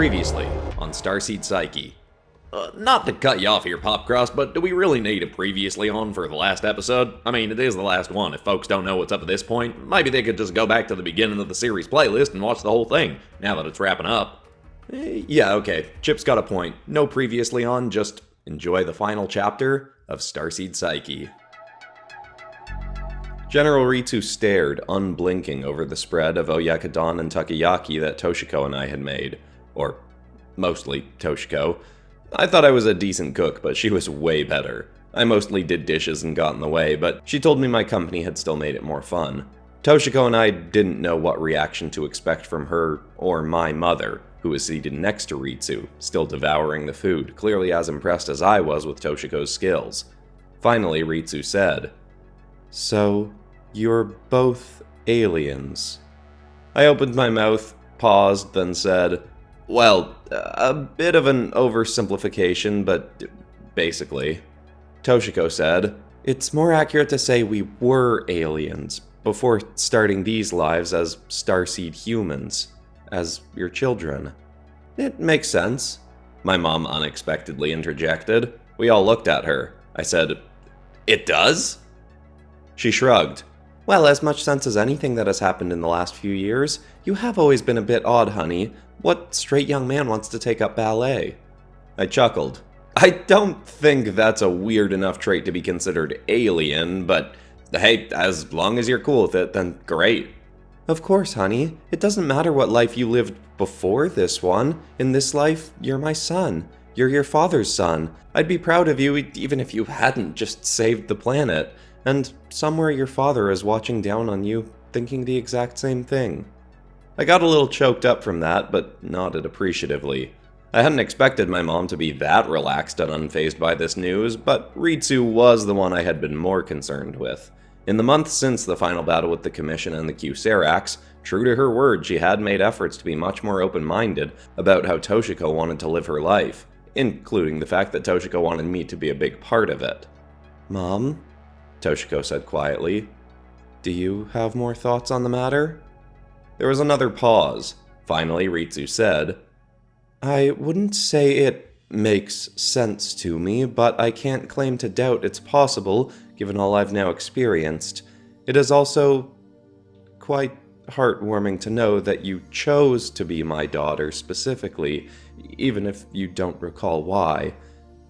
Previously on Starseed Psyche. Not to cut you off here, PopCross, but do we really need a previously on for the last episode? I mean, it is the last one. If folks don't know what's up at this point, maybe they could just go back to the beginning of the series playlist and watch the whole thing, now that it's wrapping up. Yeah, okay, Chip's got a point. No previously on, just enjoy the final chapter of Starseed Psyche. General Ritsu stared, unblinking, over the spread of oyakudon and takoyaki that Toshiko and I had made. Or, mostly Toshiko. I thought I was a decent cook, but she was way better. I mostly did dishes and got in the way, but she told me my company had still made it more fun. Toshiko and I didn't know what reaction to expect from her or my mother, who was seated next to Ritsu, still devouring the food, clearly as impressed as I was with Toshiko's skills. Finally, Ritsu said, "So, you're both aliens." I opened my mouth, paused, then said, "Well, a bit of an oversimplification, but basically." Toshiko said, "It's more accurate to say we were aliens, before starting these lives as Starseed humans, as your children." "It makes sense," my mom unexpectedly interjected. We all looked at her. I said, "It does?" She shrugged. "Well, as much sense as anything that has happened in the last few years. You have always been a bit odd, honey. What straight young man wants to take up ballet?" I chuckled. I don't think that's a weird enough trait to be considered alien, but hey, as long as you're cool with it, then great. "Of course, honey. It doesn't matter what life you lived before this one. In this life, you're my son. You're your father's son. I'd be proud of you even if you hadn't just saved the planet. And somewhere your father is watching down on you, thinking the exact same thing." I got a little choked up from that, but nodded appreciatively. I hadn't expected my mom to be that relaxed and unfazed by this news, but Ritsu was the one I had been more concerned with. In the months since the final battle with the Commission and the Q-Seracs, true to her word, she had made efforts to be much more open-minded about how Toshiko wanted to live her life, including the fact that Toshiko wanted me to be a big part of it. "Mom?" Toshiko said quietly. "Do you have more thoughts on the matter?" There was another pause. Finally, Ritsu said, "I wouldn't say it makes sense to me, but I can't claim to doubt it's possible, given all I've now experienced. It is also quite heartwarming to know that you chose to be my daughter specifically, even if you don't recall why.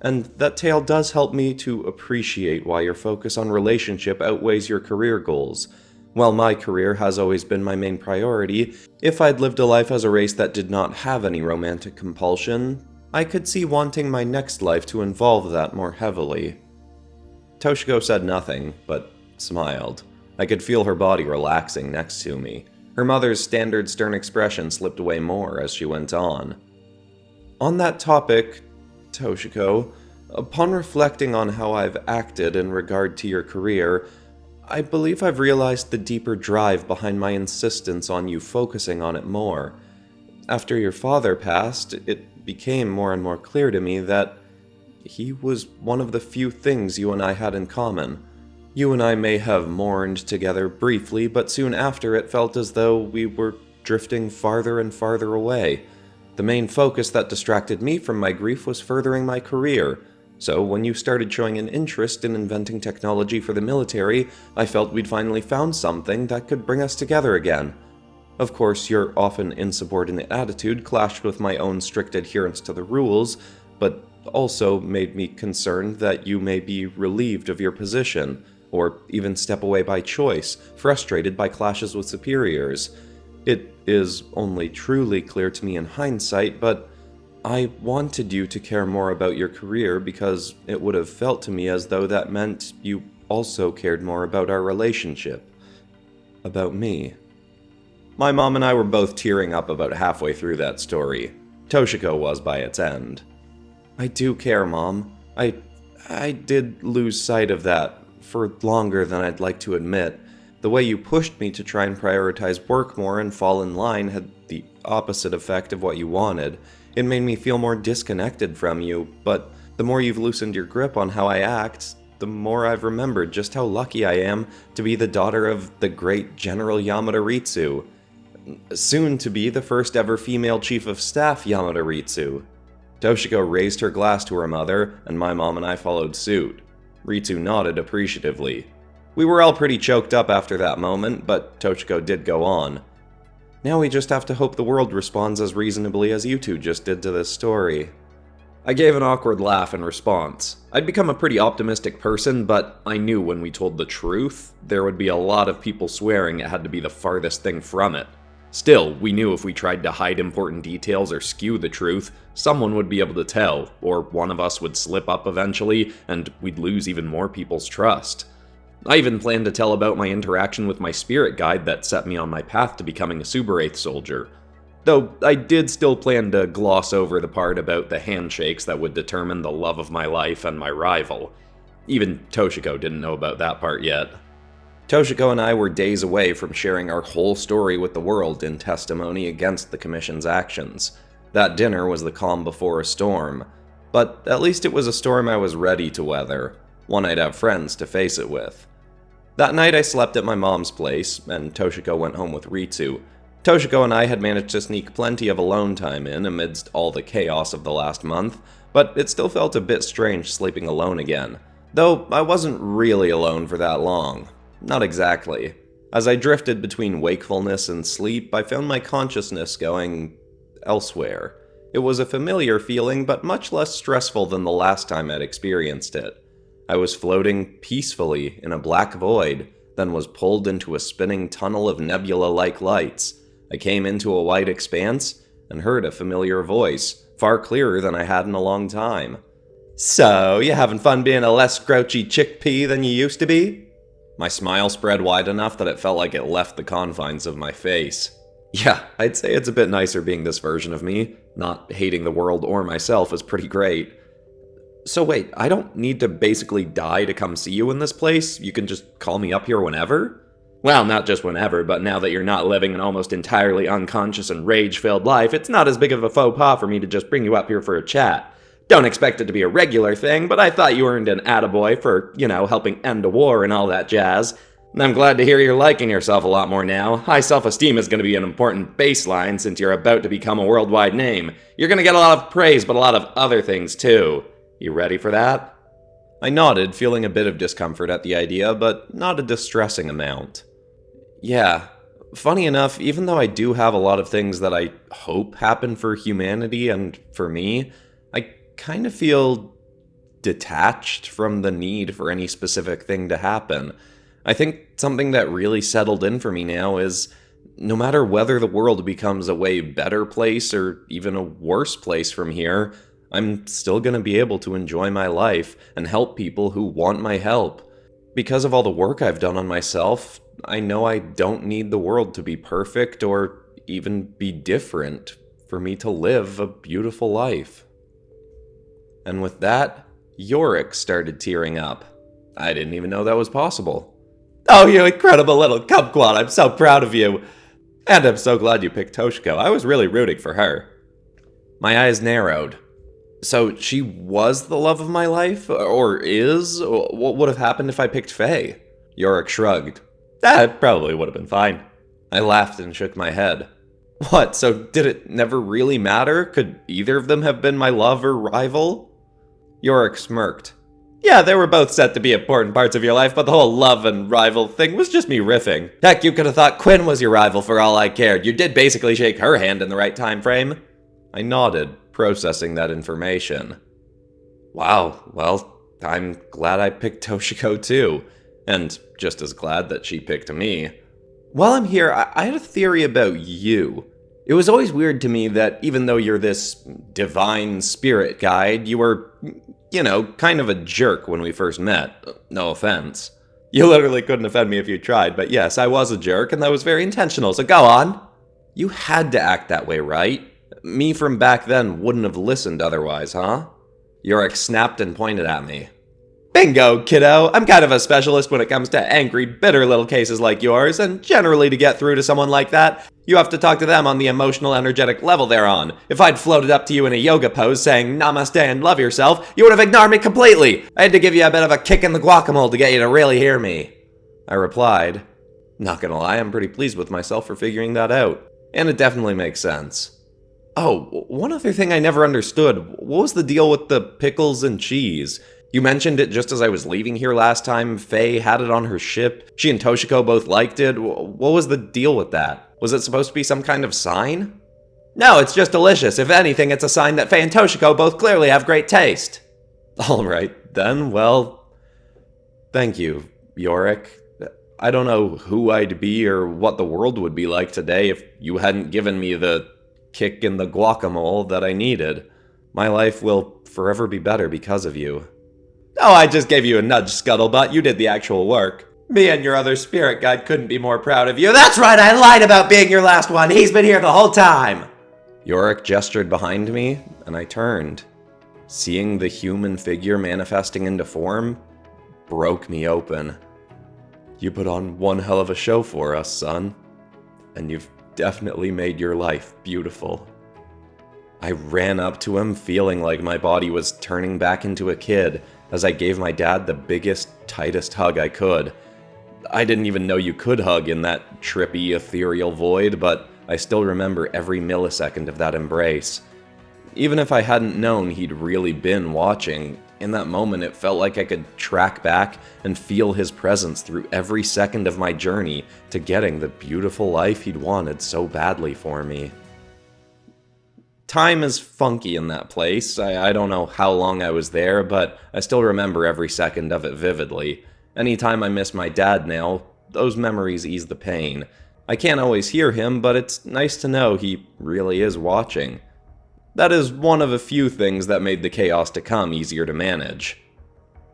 And that tale does help me to appreciate why your focus on relationship outweighs your career goals. While my career has always been my main priority, if I'd lived a life as a race that did not have any romantic compulsion, I could see wanting my next life to involve that more heavily." Toshiko said nothing, but smiled. I could feel her body relaxing next to me. Her mother's standard stern expression slipped away more as she went on. "On that topic, Toshiko, upon reflecting on how I've acted in regard to your career, I believe I've realized the deeper drive behind my insistence on you focusing on it more. After your father passed, it became more and more clear to me that he was one of the few things you and I had in common. You and I may have mourned together briefly, but soon after it felt as though we were drifting farther and farther away. The main focus that distracted me from my grief was furthering my career. So when you started showing an interest in inventing technology for the military, I felt we'd finally found something that could bring us together again. Of course, your often insubordinate attitude clashed with my own strict adherence to the rules, but also made me concerned that you may be relieved of your position, or even step away by choice, frustrated by clashes with superiors. It is only truly clear to me in hindsight, but I wanted you to care more about your career because it would have felt to me as though that meant you also cared more about our relationship. About me." My mom and I were both tearing up about halfway through that story. Toshiko was by its end. "I do care, Mom. I did lose sight of that for longer than I'd like to admit. The way you pushed me to try and prioritize work more and fall in line had the opposite effect of what you wanted. It made me feel more disconnected from you, but the more you've loosened your grip on how I act, the more I've remembered just how lucky I am to be the daughter of the great General Yamada Ritsu. Soon to be the first ever female chief of staff, Yamada Ritsu. Toshiko raised her glass to her mother, and my mom and I followed suit. Ritsu nodded appreciatively. We were all pretty choked up after that moment, but Toshiko did go on. Now we just have to hope the world responds as reasonably as you two just did to this story. I gave an awkward laugh in response. I'd become a pretty optimistic person, but I knew when we told the truth, there would be a lot of people swearing it had to be the farthest thing from it. Still, we knew if we tried to hide important details or skew the truth, someone would be able to tell, or one of us would slip up eventually, and we'd lose even more people's trust. I even planned to tell about my interaction with my spirit guide that set me on my path to becoming a Subaraith soldier. Though I did still plan to gloss over the part about the handshakes that would determine the love of my life and my rival. Even Toshiko didn't know about that part yet. Toshiko and I were days away from sharing our whole story with the world in testimony against the Commission's actions. That dinner was the calm before a storm, but at least it was a storm I was ready to weather, one I'd have friends to face it with. That night I slept at my mom's place, and Toshiko went home with Ritsu. Toshiko and I had managed to sneak plenty of alone time in amidst all the chaos of the last month, but it still felt a bit strange sleeping alone again. Though I wasn't really alone for that long. Not exactly. As I drifted between wakefulness and sleep, I found my consciousness going elsewhere. It was a familiar feeling, but much less stressful than the last time I'd experienced it. I was floating peacefully in a black void, then was pulled into a spinning tunnel of nebula-like lights. I came into a wide expanse and heard a familiar voice, far clearer than I had in a long time. "So, you having fun being a less grouchy chickpea than you used to be?" My smile spread wide enough that it felt like it left the confines of my face. Yeah, I'd say it's a bit nicer being this version of me. Not hating the world or myself is pretty great. So wait, I don't need to basically die to come see you in this place? You can just call me up here whenever? Well, not just whenever, but now that you're not living an almost entirely unconscious and rage-filled life, it's not as big of a faux pas for me to just bring you up here for a chat. Don't expect it to be a regular thing, but I thought you earned an attaboy for, helping end a war and all that jazz. And I'm glad to hear you're liking yourself a lot more now. High self-esteem is going to be an important baseline since you're about to become a worldwide name. You're going to get a lot of praise, but a lot of other things too. You ready for that? I nodded, feeling a bit of discomfort at the idea, but not a distressing amount. Yeah, funny enough, even though I do have a lot of things that I hope happen for humanity and for me, I kind of feel detached from the need for any specific thing to happen. I think something that really settled in for me now is, no matter whether the world becomes a way better place or even a worse place from here, I'm still going to be able to enjoy my life and help people who want my help. Because of all the work I've done on myself, I know I don't need the world to be perfect or even be different for me to live a beautiful life. And with that, Yorick started tearing up. I didn't even know that was possible. "Oh, you incredible little kumquat, I'm so proud of you. And I'm so glad you picked Toshiko. I was really rooting for her." My eyes narrowed. So she was the love of my life? Or is? What would have happened if I picked Faye? Yorick shrugged. It probably would have been fine. I laughed and shook my head. What, so did it never really matter? Could either of them have been my love or rival? Yorick smirked. Yeah, they were both set to be important parts of your life, but the whole love and rival thing was just me riffing. Heck, you could have thought Quinn was your rival for all I cared. You did basically shake her hand in the right time frame. I nodded, processing that information. Wow, well, I'm glad I picked Toshiko too. And just as glad that she picked me. While I'm here, I had a theory about you. It was always weird to me that even though you're this divine spirit guide, you were, kind of a jerk when we first met. No offense. You literally couldn't offend me if you tried, but yes, I was a jerk, and that was very intentional, so go on. You had to act that way, right? Me from back then wouldn't have listened otherwise, huh? Yorick snapped and pointed at me. Bingo, kiddo! I'm kind of a specialist when it comes to angry, bitter little cases like yours, and generally to get through to someone like that, you have to talk to them on the emotional, energetic level they're on. If I'd floated up to you in a yoga pose saying namaste and love yourself, you would have ignored me completely! I had to give you a bit of a kick in the guacamole to get you to really hear me. I replied. Not gonna lie, I'm pretty pleased with myself for figuring that out. And it definitely makes sense. Oh, one other thing I never understood. What was the deal with the pickles and cheese? You mentioned it just as I was leaving here last time. Faye had it on her ship. She and Toshiko both liked it. What was the deal with that? Was it supposed to be some kind of sign? No, it's just delicious. If anything, it's a sign that Faye and Toshiko both clearly have great taste. Alright, then, well, thank you, Yorick. I don't know who I'd be or what the world would be like today if you hadn't given me the kick in the guacamole that I needed. My life will forever be better because of you. Oh, I just gave you a nudge, Scuttlebutt. You did the actual work. Me and your other spirit guide couldn't be more proud of you. That's right, I lied about being your last one. He's been here the whole time. Yorick gestured behind me, and I turned. Seeing the human figure manifesting into form broke me open. You put on one hell of a show for us, son. And you've definitely made your life beautiful. I ran up to him, feeling like my body was turning back into a kid, as I gave my dad the biggest, tightest hug I could. I didn't even know you could hug in that trippy, ethereal void, but I still remember every millisecond of that embrace. Even if I hadn't known he'd really been watching, in that moment it felt like I could track back and feel his presence through every second of my journey to getting the beautiful life he'd wanted so badly for me. Time is funky in that place. I don't know how long I was there, but I still remember every second of it vividly. Anytime I miss my dad now, those memories ease the pain. I can't always hear him, but it's nice to know he really is watching. That is one of a few things that made the chaos to come easier to manage.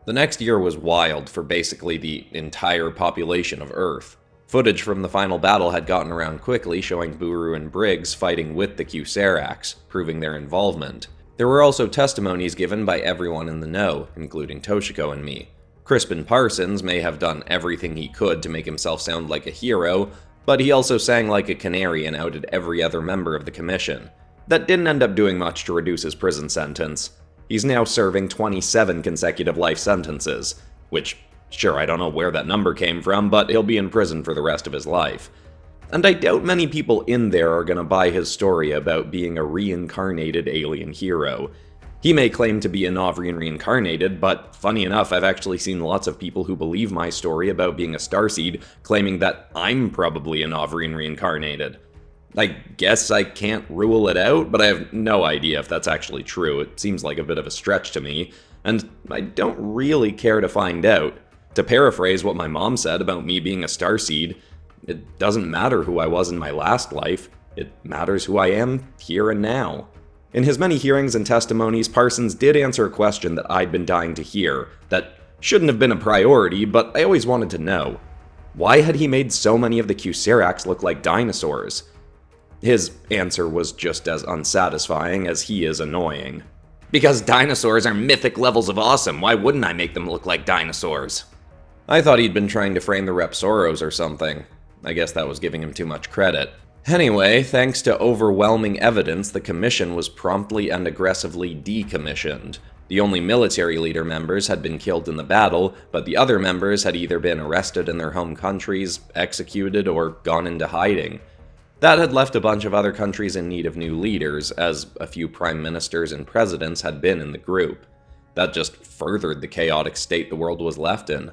The next year was wild for basically the entire population of Earth. Footage from the final battle had gotten around quickly, showing Buru and Briggs fighting with the Q-Seracs, proving their involvement. There were also testimonies given by everyone in the know, including Toshiko and me. Crispin Parsons may have done everything he could to make himself sound like a hero, but he also sang like a canary and outed every other member of the commission. That didn't end up doing much to reduce his prison sentence. He's now serving 27 consecutive life sentences, which, sure, I don't know where that number came from, but he'll be in prison for the rest of his life. And I doubt many people in there are gonna buy his story about being a reincarnated alien hero. He may claim to be a Novrian reincarnated, but funny enough, I've actually seen lots of people who believe my story about being a Starseed claiming that I'm probably a Novrian reincarnated. I guess I can't rule it out, but I have no idea if that's actually true. It seems like a bit of a stretch to me, and I don't really care to find out. To paraphrase what my mom said about me being a Starseed, it doesn't matter who I was in my last life, it matters who I am here and now. In his many hearings and testimonies, Parsons did answer a question that I'd been dying to hear, that shouldn't have been a priority, but I always wanted to know. Why had he made so many of the Q-Seracs look like dinosaurs? His answer was just as unsatisfying as he is annoying. Because dinosaurs are mythic levels of awesome, why wouldn't I make them look like dinosaurs? I thought he'd been trying to frame the Repsoros or something. I guess that was giving him too much credit. Anyway, thanks to overwhelming evidence, the commission was promptly and aggressively decommissioned. The only military leader members had been killed in the battle, but the other members had either been arrested in their home countries, executed, or gone into hiding. That had left a bunch of other countries in need of new leaders, as a few prime ministers and presidents had been in the group. That just furthered the chaotic state the world was left in.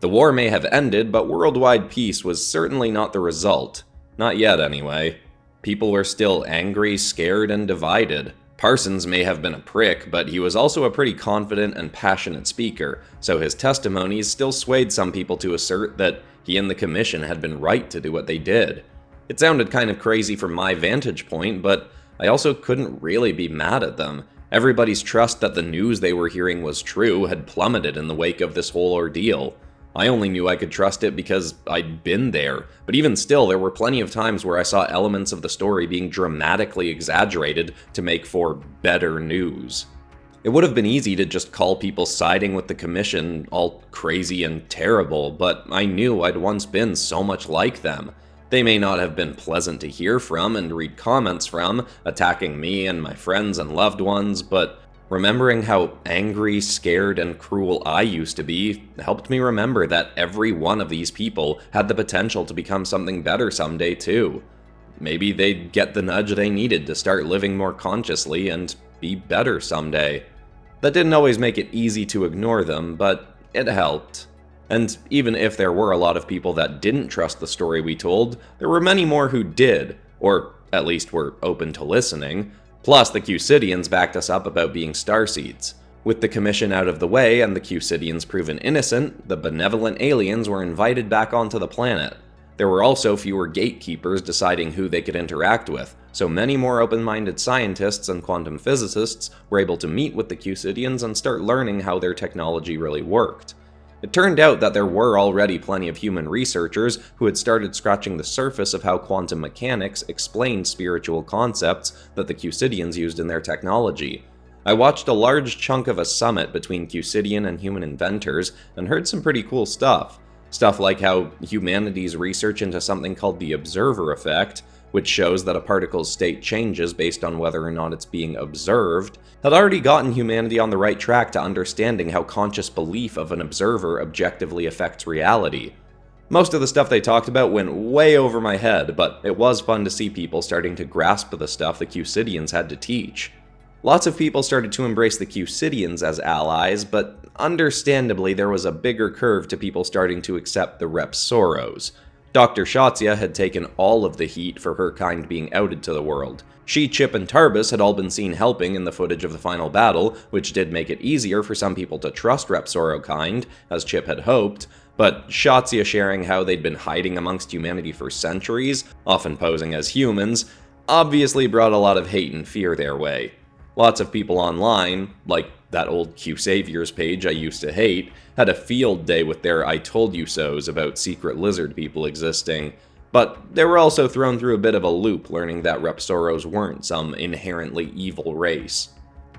The war may have ended, but worldwide peace was certainly not the result. Not yet, anyway. People were still angry, scared, and divided. Parsons may have been a prick, but he was also a pretty confident and passionate speaker, so his testimonies still swayed some people to assert that he and the commission had been right to do what they did. It sounded kind of crazy from my vantage point, but I also couldn't really be mad at them. Everybody's trust that the news they were hearing was true had plummeted in the wake of this whole ordeal. I only knew I could trust it because I'd been there, but even still, there were plenty of times where I saw elements of the story being dramatically exaggerated to make for better news. It would have been easy to just call people siding with the commission all crazy and terrible, but I knew I'd once been so much like them. They may not have been pleasant to hear from and read comments from, attacking me and my friends and loved ones, but remembering how angry, scared, and cruel I used to be helped me remember that every one of these people had the potential to become something better someday too. maybe they'd get the nudge they needed to start living more consciously and be better someday. That didn't always make it easy to ignore them, but it helped. And even if there were a lot of people that didn't trust the story we told, there were many more who did, or at least were open to listening. Plus, the Cusidians backed us up about being Starseeds. With the commission out of the way and the Cusidians proven innocent, the benevolent aliens were invited back onto the planet. There were also fewer gatekeepers deciding who they could interact with, so many more open-minded scientists and quantum physicists were able to meet with the Cusidians and start learning how their technology really worked. It turned out that there were already plenty of human researchers who had started scratching the surface of how quantum mechanics explained spiritual concepts that the Cusidians used in their technology. I watched a large chunk of a summit between Cusidian and human inventors and heard some pretty cool stuff. Stuff like how humanity's research into something called the observer effect, which shows that a particle's state changes based on whether or not it's being observed, had already gotten humanity on the right track to understanding how conscious belief of an observer objectively affects reality. Most of the stuff they talked about went way over my head, but it was fun to see people starting to grasp the stuff the Cusidians had to teach. Lots of people started to embrace the Cusidians as allies, but understandably there was a bigger curve to people starting to accept the Repsoros. Dr. Shotsia had taken all of the heat for her kind being outed to the world. She, Chip, and Tarbus had all been seen helping in the footage of the final battle, which did make it easier for some people to trust Repsoro kind, as Chip had hoped, but Shotsia sharing how they'd been hiding amongst humanity for centuries, often posing as humans, obviously brought a lot of hate and fear their way. Lots of people online, like that old Q Saviors page I used to hate, had a field day with their I told you so's about secret lizard people existing, but they were also thrown through a bit of a loop learning that Repsoros weren't some inherently evil race.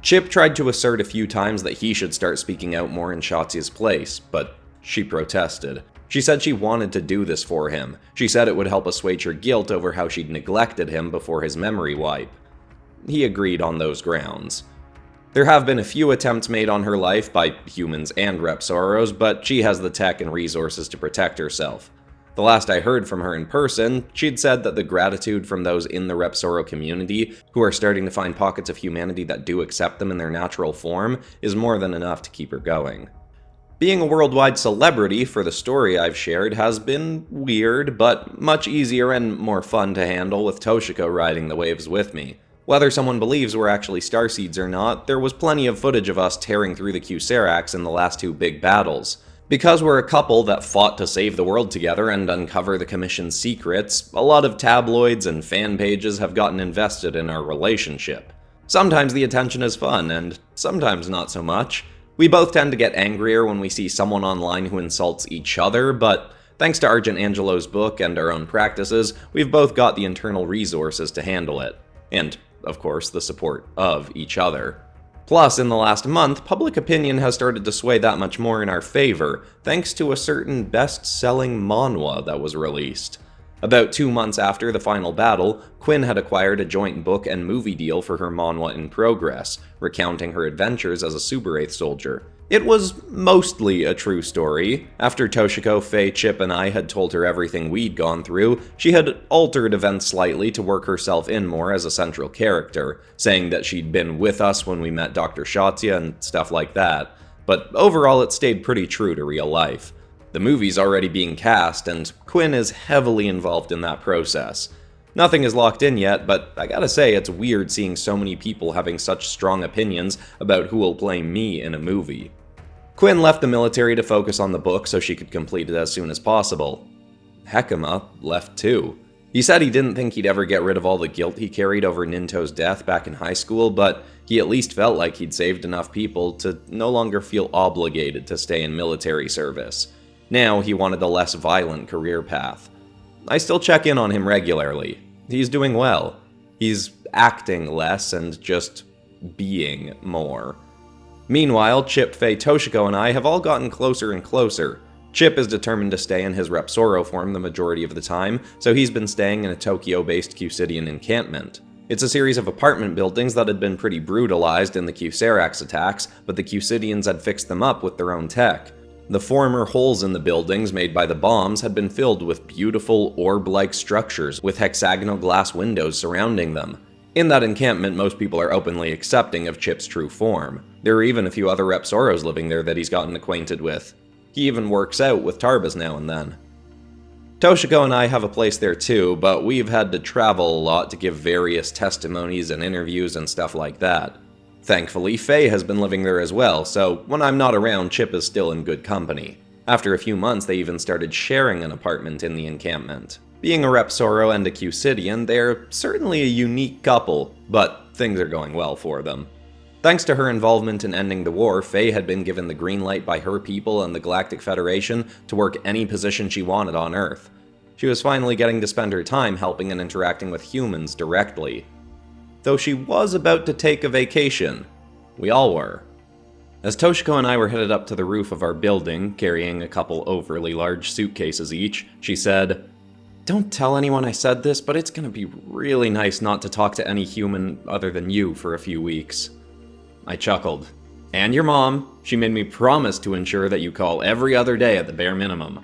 Chip tried to assert a few times that he should start speaking out more in Shotsia's place, but she protested. She said she wanted to do this for him. She said it would help assuage her guilt over how she'd neglected him before his memory wipe. He agreed on those grounds. There have been a few attempts made on her life by humans and Repsoros, but she has the tech and resources to protect herself. The last I heard from her in person, she'd said that the gratitude from those in the Repsoro community, who are starting to find pockets of humanity that do accept them in their natural form, is more than enough to keep her going. Being a worldwide celebrity for the story I've shared has been weird, but much easier and more fun to handle with Toshiko riding the waves with me. Whether someone believes we're actually Starseeds or not, there was plenty of footage of us tearing through the Cuserax in the last two big battles. Because we're a couple that fought to save the world together and uncover the Commission's secrets, a lot of tabloids and fan pages have gotten invested in our relationship. Sometimes the attention is fun, and sometimes not so much. We both tend to get angrier when we see someone online who insults each other, but thanks to Argent Angelo's book and our own practices, we've both got the internal resources to handle it. And, of course, the support of each other. Plus, in the last month, public opinion has started to sway that much more in our favor, thanks to a certain best-selling manhwa that was released. About 2 months after the final battle, Quinn had acquired a joint book and movie deal for her manhwa in progress, recounting her adventures as a Super 8th soldier. It was mostly a true story. After Toshiko, Faye, Chip, and I had told her everything we'd gone through, she had altered events slightly to work herself in more as a central character, saying that she'd been with us when we met Dr. Shotsia and stuff like that. But overall, it stayed pretty true to real life. The movie's already being cast, and Quinn is heavily involved in that process. Nothing is locked in yet, but I gotta say it's weird seeing so many people having such strong opinions about who will play me in a movie. Quinn left the military to focus on the book so she could complete it as soon as possible. Hekima left too. He said he didn't think he'd ever get rid of all the guilt he carried over Ninto's death back in high school, but he at least felt like he'd saved enough people to no longer feel obligated to stay in military service. Now he wanted a less violent career path. I still check in on him regularly. He's doing well. He's acting less and just being more. Meanwhile, Chip, Faye, Toshiko, and I have all gotten closer and closer. Chip is determined to stay in his Repsoro form the majority of the time, so he's been staying in a Tokyo-based Cusidian encampment. It's a series of apartment buildings that had been pretty brutalized in the Cuserax attacks, but the Cusidians had fixed them up with their own tech. The former holes in the buildings made by the bombs had been filled with beautiful orb-like structures with hexagonal glass windows surrounding them. In that encampment, most people are openly accepting of Chip's true form. There are even a few other Repsoros living there that he's gotten acquainted with. He even works out with Tarbas now and then. Toshiko and I have a place there too, but we've had to travel a lot to give various testimonies and interviews and stuff like that. Thankfully, Faye has been living there as well, so when I'm not around, Chip is still in good company. After a few months, they even started sharing an apartment in the encampment. Being a Repsoro and a Cusidian, they're certainly a unique couple, but things are going well for them. Thanks to her involvement in ending the war, Faye had been given the green light by her people and the Galactic Federation to work any position she wanted on Earth. She was finally getting to spend her time helping and interacting with humans directly. Though she was about to take a vacation. We all were. As Toshiko and I were headed up to the roof of our building, carrying a couple overly large suitcases each, she said, "Don't tell anyone I said this, but it's gonna be really nice not to talk to any human other than you for a few weeks." I chuckled. "And your mom. She made me promise to ensure that you call every other day at the bare minimum."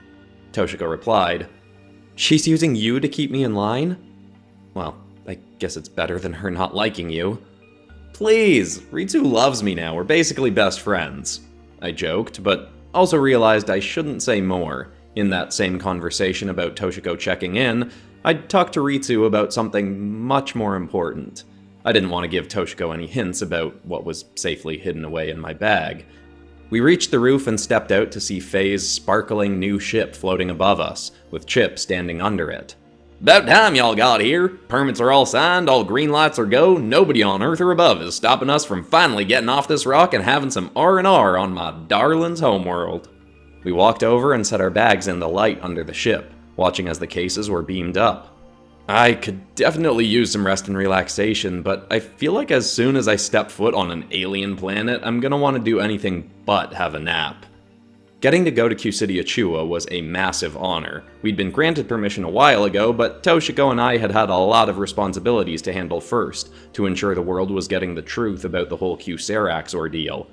Toshiko replied, "She's using you to keep me in line? Well, I guess it's better than her not liking you." "Please, Ritsu loves me now, we're basically best friends." I joked, but also realized I shouldn't say more. In that same conversation about Toshiko checking in, I'd talked to Ritsu about something much more important. I didn't want to give Toshiko any hints about what was safely hidden away in my bag. We reached the roof and stepped out to see Faye's sparkling new ship floating above us, with Chip standing under it. "About time y'all got here. Permits are all signed, all green lights are go, nobody on Earth or above is stopping us from finally getting off this rock and having some R&R on my darling's homeworld." We walked over and set our bags in the light under the ship, watching as the cases were beamed up. I could definitely use some rest and relaxation, but I feel like as soon as I step foot on an alien planet, I'm gonna want to do anything but have a nap. Getting to go to Cusidia Chua was a massive honor. We'd been granted permission a while ago, but Toshiko and I had had a lot of responsibilities to handle first, to ensure the world was getting the truth about the whole Q-Serax ordeal.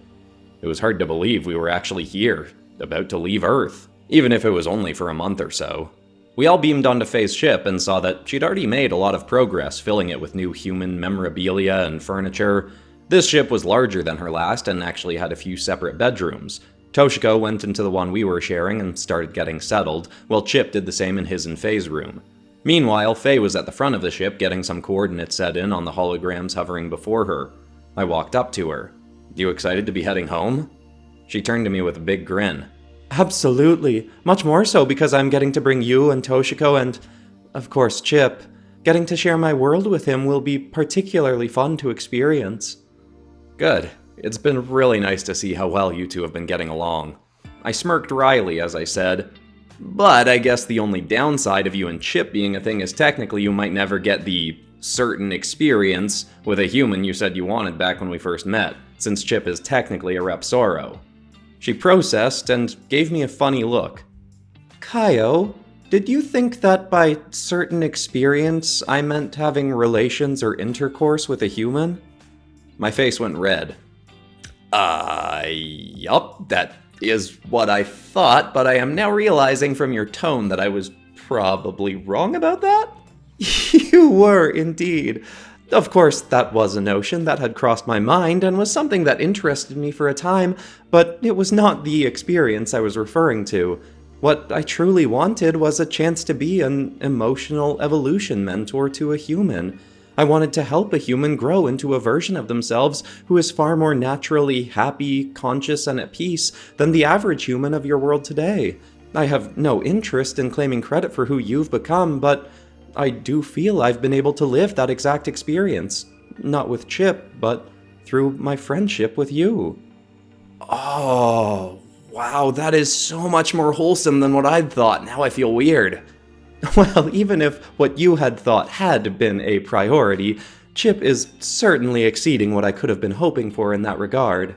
It was hard to believe we were actually here, about to leave Earth, even if it was only for a month or so. We all beamed onto Faye's ship and saw that she'd already made a lot of progress, filling it with new human memorabilia and furniture. This ship was larger than her last and actually had a few separate bedrooms. Toshiko went into the one we were sharing and started getting settled, while Chip did the same in his and Faye's room. Meanwhile, Faye was at the front of the ship getting some coordinates set in on the holograms hovering before her. I walked up to her. "You excited to be heading home?" She turned to me with a big grin. "Absolutely. Much more so because I'm getting to bring you and Toshiko and, of course, Chip. Getting to share my world with him will be particularly fun to experience." "Good. It's been really nice to see how well you two have been getting along." I smirked wryly as I said, "But I guess the only downside of you and Chip being a thing is technically you might never get the certain experience with a human you said you wanted back when we first met, since Chip is technically a Repsoro." She processed and gave me a funny look. "Kaio, did you think that by certain experience I meant having relations or intercourse with a human?" My face went red. Yup, that is what I thought, but I am now realizing from your tone that I was probably wrong about that?" "You were, indeed. Of course, that was a notion that had crossed my mind and was something that interested me for a time, but it was not the experience I was referring to. What I truly wanted was a chance to be an emotional evolution mentor to a human. I wanted to help a human grow into a version of themselves who is far more naturally happy, conscious, and at peace than the average human of your world today. I have no interest in claiming credit for who you've become, but I do feel I've been able to live that exact experience. Not with Chip, but through my friendship with you." "Oh, wow, that is so much more wholesome than what I'd thought. Now I feel weird." "Well, even if what you had thought had been a priority, Chip is certainly exceeding what I could have been hoping for in that regard."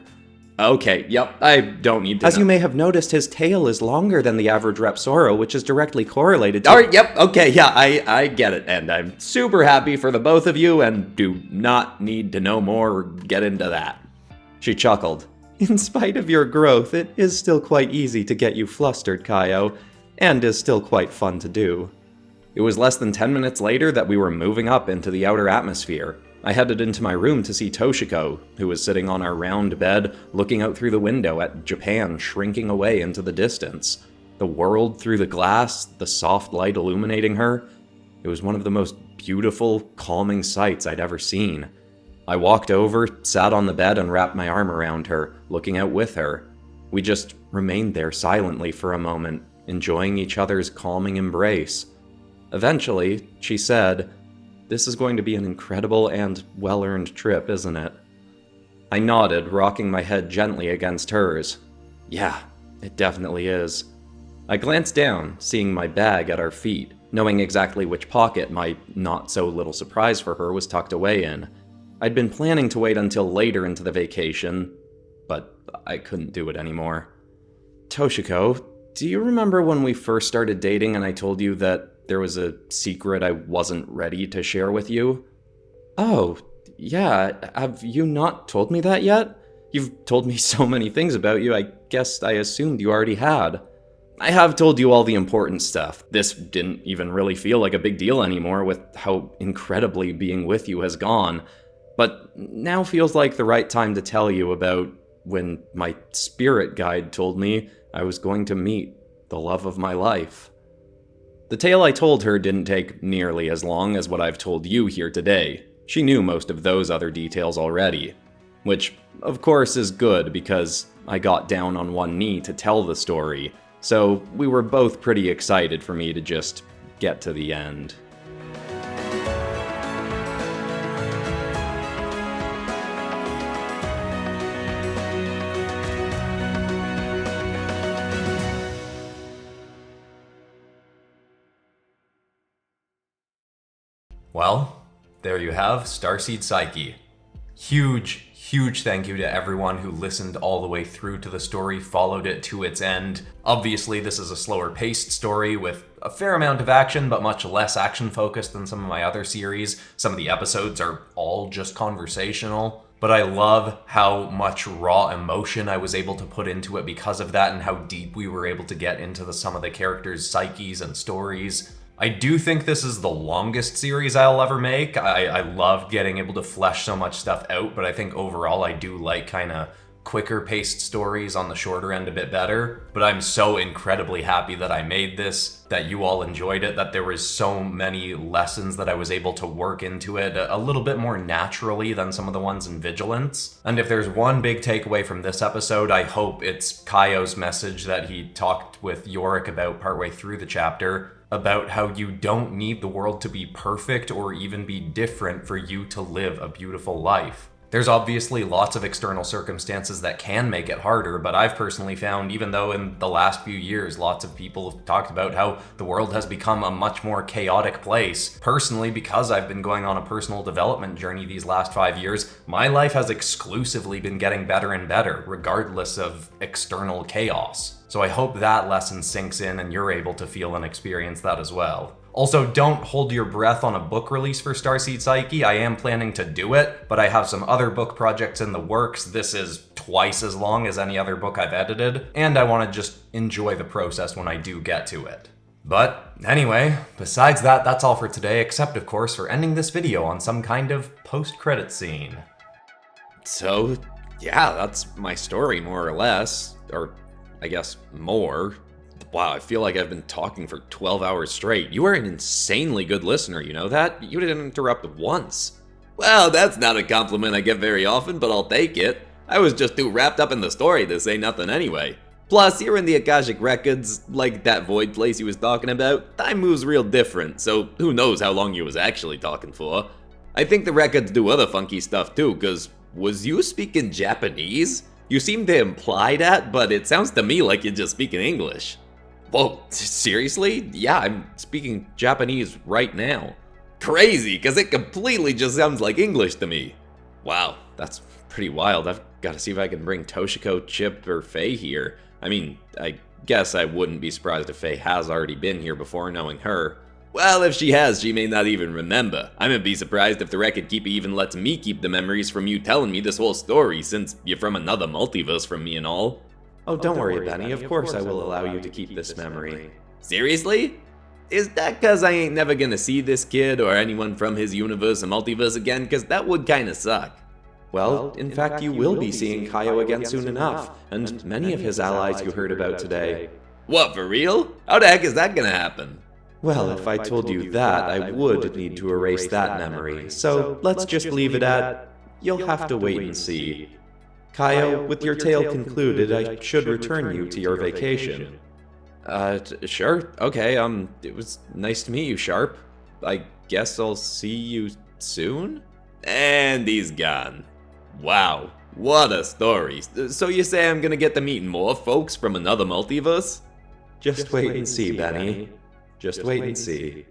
"Okay, yep, I don't need to As you may have noticed, his tail is longer than the average Repsoro, which is directly correlated to— Alright, yep, okay, yeah, I get it, and I'm super happy for the both of you, and do not need to know more or get into that." She chuckled. In spite of your growth, it is still quite easy to get you flustered, Kaio, and is still quite fun to do. It was less than 10 minutes later that we were moving up into the outer atmosphere. I headed into my room to see Toshiko, who was sitting on our round bed, looking out through the window at Japan shrinking away into the distance. The world through the glass, the soft light illuminating her. It was one of the most beautiful, calming sights I'd ever seen. I walked over, sat on the bed, and wrapped my arm around her, looking out with her. We just remained there silently for a moment, enjoying each other's calming embrace. Eventually, she said, "This is going to be an incredible and well-earned trip, isn't it?" I nodded, rocking my head gently against hers. "Yeah, it definitely is." I glanced down, seeing my bag at our feet, knowing exactly which pocket my not-so-little surprise for her was tucked away in. I'd been planning to wait until later into the vacation, but I couldn't do it anymore. "Toshiko, do you remember when we first started dating and I told you that there was a secret I wasn't ready to share with you?" "Oh, yeah, have you not told me that yet? You've told me so many things about you, I guess I assumed you already had." "I have told you all the important stuff. This didn't even really feel like a big deal anymore with how incredibly being with you has gone. But now feels like the right time to tell you about when my spirit guide told me I was going to meet the love of my life." The tale I told her didn't take nearly as long as what I've told you here today. She knew most of those other details already. Which, of course, is good because I got down on one knee to tell the story, so we were both pretty excited for me to just get to the end. Well, there you have Starseed Psyche. Huge thank you to everyone who listened all the way through to the story, followed it to its end. Obviously, this is a slower paced story with a fair amount of action, but much less action focused than some of my other series. Some of the episodes are all just conversational. But I love how much raw emotion I was able to put into it because of that, and how deep we were able to get into some of the characters' psyches and stories. I do think this is the longest series I'll ever make. I love getting able to flesh so much stuff out, but I think overall I do like kind of quicker paced stories on the shorter end a bit better. But I'm so incredibly happy that I made this, that you all enjoyed it, that there was so many lessons that I was able to work into it a little bit more naturally than some of the ones in Vigilance. And if there's one big takeaway from this episode, I hope it's Kaio's message that he talked with Yorick about partway through the chapter, about how you don't need the world to be perfect or even be different for you to live a beautiful life. There's obviously lots of external circumstances that can make it harder, but I've personally found, even though in the last few years lots of people have talked about how the world has become a much more chaotic place, personally, because I've been going on a personal development journey these last 5 years, my life has exclusively been getting better and better, regardless of external chaos. So I hope that lesson sinks in and you're able to feel and experience that as well. Also, don't hold your breath on a book release for Starseed Psyche. I am planning to do it, but I have some other book projects in the works. This is twice as long as any other book I've edited, and I want to just enjoy the process when I do get to it. But anyway, besides that, that's all for today, except of course for ending this video on some kind of post-credit scene. So, yeah, that's my story more or less, or I guess more. Wow, I feel like I've been talking for 12 hours straight. You are an insanely good listener, you know that? You didn't interrupt once. Well, that's not a compliment I get very often, but I'll take it. I was just too wrapped up in the story to say nothing anyway. Plus, you're in the Akashic Records, like that void place you was talking about. Time moves real different, so who knows how long you was actually talking for. I think the records do other funky stuff too, cause was you speaking Japanese? You seem to imply that, but it sounds to me like you're just speaking English. Whoa, seriously? Yeah, I'm speaking Japanese right now. Crazy, because it completely just sounds like English to me. Wow, that's pretty wild. I've got to see if I can bring Toshiko, Chip, or Faye here. I mean, I guess I wouldn't be surprised if Faye has already been here before, knowing her. Well, if she has, she may not even remember. I would be surprised if the record keeper even lets me keep the memories from you telling me this whole story, since you're from another multiverse from me and all. Oh, don't worry, Benny. Of course I will allow you to keep this memory. Seriously? Is that cause I ain't never gonna see this kid or anyone from his universe or multiverse again? Cause that would kinda suck. Well, in fact, you will be seeing Kaio again soon enough, and many of his allies you heard about today. What, for real? How the heck is that gonna happen? Well, if I told you that, I would need to erase that memory, so let's just leave it at, you'll have to wait and see. Kaio, with your tale concluded, I should return you to your vacation. Sure, okay, it was nice to meet you, Sharp. I guess I'll see you soon? And he's gone. Wow, what a story. So you say I'm gonna get to meet more folks from another multiverse? Just wait and see, Benny. Just wait and see.